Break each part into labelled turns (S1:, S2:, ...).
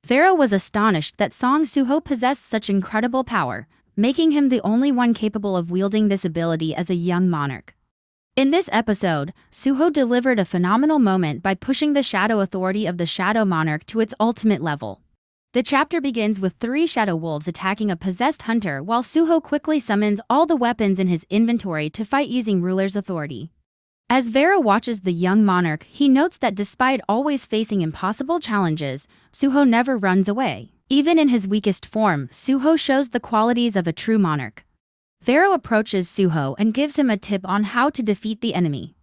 S1: Vero was astonished that Song Suho possessed such incredible power, making him the only one capable of wielding this ability as a young monarch. In this episode, Suho delivered a phenomenal moment by pushing the shadow authority of the Shadow Monarch to its ultimate level. The chapter begins with 3 shadow wolves attacking a possessed hunter while Suho quickly summons all the weapons in his inventory to fight using ruler's authority. As Vero watches the young monarch, he notes that despite always facing impossible challenges, Suho never runs away. Even in his weakest form, Suho shows the qualities of a true monarch. Vero approaches Suho and gives him a tip on how to defeat the enemy.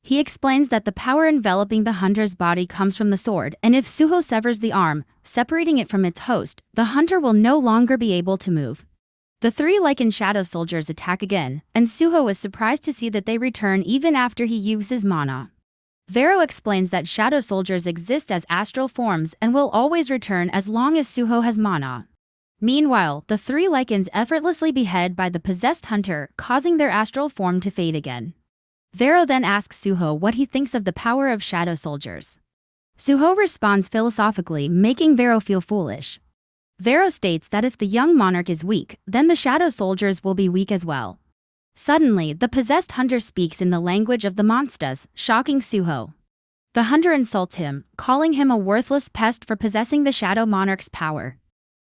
S1: He explains that the power enveloping the hunter's body comes from the sword, and if Suho severs the arm, separating it from its host, the hunter will no longer be able to move. The 3 lichen shadow soldiers attack again, and Suho is surprised to see that they return even after he uses mana. Vero explains that shadow soldiers exist as astral forms and will always return as long as Suho has mana. Meanwhile, the 3 lichens effortlessly behead by the possessed hunter, causing their astral form to fade again. Vero then asks Suho what he thinks of the power of shadow soldiers. Suho responds philosophically, making Vero feel foolish. Vero states that if the young monarch is weak, then the shadow soldiers will be weak as well. Suddenly, the possessed hunter speaks in the language of the monsters, shocking Suho. The hunter insults him, calling him a worthless pest for possessing the Shadow Monarch's power.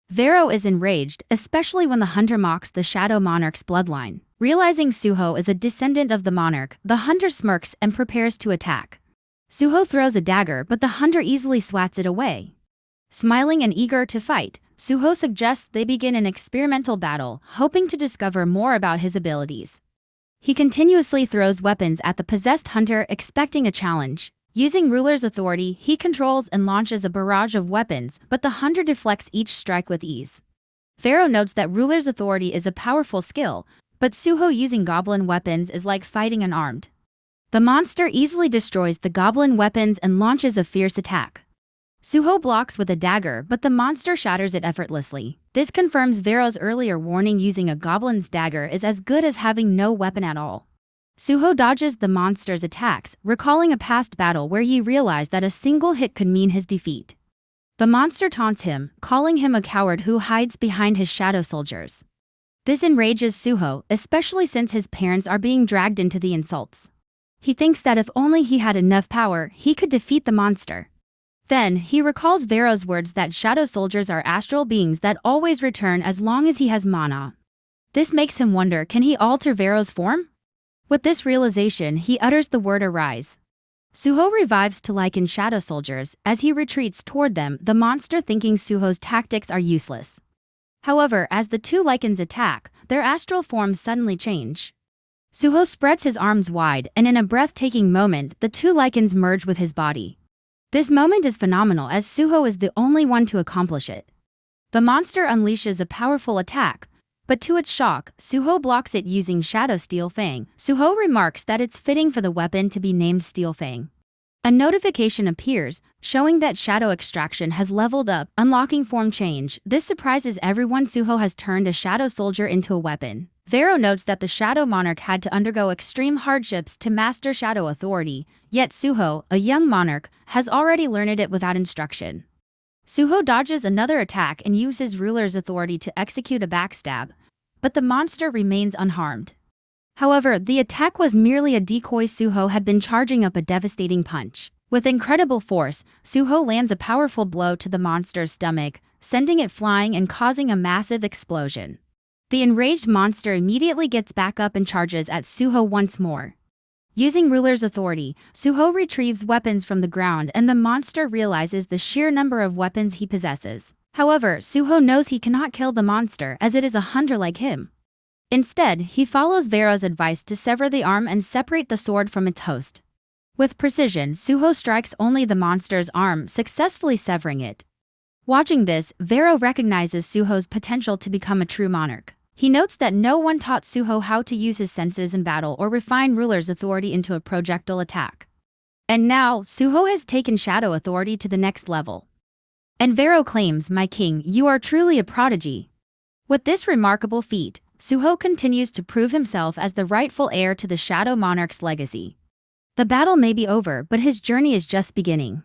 S1: Vero is enraged, especially when the hunter mocks the Shadow Monarch's bloodline. Realizing Suho is a descendant of the monarch, the hunter smirks and prepares to attack. Suho throws a dagger, but the hunter easily swats it away. Smiling and eager to fight, Suho suggests they begin an experimental battle, hoping to discover more about his abilities. He continuously throws weapons at the possessed hunter, expecting a challenge. Using ruler's authority, he controls and launches a barrage of weapons, but the hunter deflects each strike with ease. Vero notes that ruler's authority is a powerful skill, but Suho using goblin weapons is like fighting unarmed. The monster easily destroys the goblin weapons and launches a fierce attack. Suho blocks with a dagger, but the monster shatters it effortlessly. This confirms Vero's earlier warning: using a goblin's dagger is as good as having no weapon at all. Suho dodges the monster's attacks, recalling a past battle where he realized that a single hit could mean his defeat. The monster taunts him, calling him a coward who hides behind his shadow soldiers. This enrages Suho, especially since his parents are being dragged into the insults. He thinks that if only he had enough power, he could defeat the monster. Then, he recalls Vero's words that shadow soldiers are astral beings that always return as long as he has mana. This makes him wonder, can he alter Vero's form? With this realization, he utters the word arise. Suho revives to lichen shadow soldiers. As he retreats toward them, the monster thinking Suho's tactics are useless. However, as the 2 lichens attack, their astral forms suddenly change. Suho spreads his arms wide, and in a breathtaking moment, the 2 lichens merge with his body. This moment is phenomenal as Suho is the only one to accomplish it. The monster unleashes a powerful attack, but to its shock, Suho blocks it using Shadow Steel Fang. Suho remarks that it's fitting for the weapon to be named Steel Fang. A notification appears, showing that Shadow Extraction has leveled up, unlocking form change. This surprises everyone. Suho has turned a shadow soldier into a weapon. Vero notes that the Shadow Monarch had to undergo extreme hardships to master Shadow Authority, yet Suho, a young monarch, has already learned it without instruction. Suho dodges another attack and uses ruler's authority to execute a backstab, but the monster remains unharmed. However, the attack was merely a decoy. Suho had been charging up a devastating punch. With incredible force, Suho lands a powerful blow to the monster's stomach, sending it flying and causing a massive explosion. The enraged monster immediately gets back up and charges at Suho once more. Using ruler's authority, Suho retrieves weapons from the ground and the monster realizes the sheer number of weapons he possesses. However, Suho knows he cannot kill the monster as it is a hunter like him. Instead, he follows Vero's advice to sever the arm and separate the sword from its host. With precision, Suho strikes only the monster's arm, successfully severing it. Watching this, Vero recognizes Suho's potential to become a true monarch. He notes that no one taught Suho how to use his senses in battle or refine ruler's authority into a projectile attack. And now, Suho has taken Shadow Authority to the next level. And Vero claims, "My king, you are truly a prodigy." With this remarkable feat, Suho continues to prove himself as the rightful heir to the Shadow Monarch's legacy. The battle may be over, but his journey is just beginning.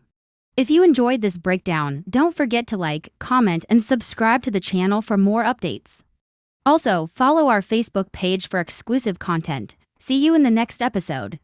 S1: If you enjoyed this breakdown, don't forget to like, comment, and subscribe to the channel for more updates. Also, follow our Facebook page for exclusive content. See you in the next episode.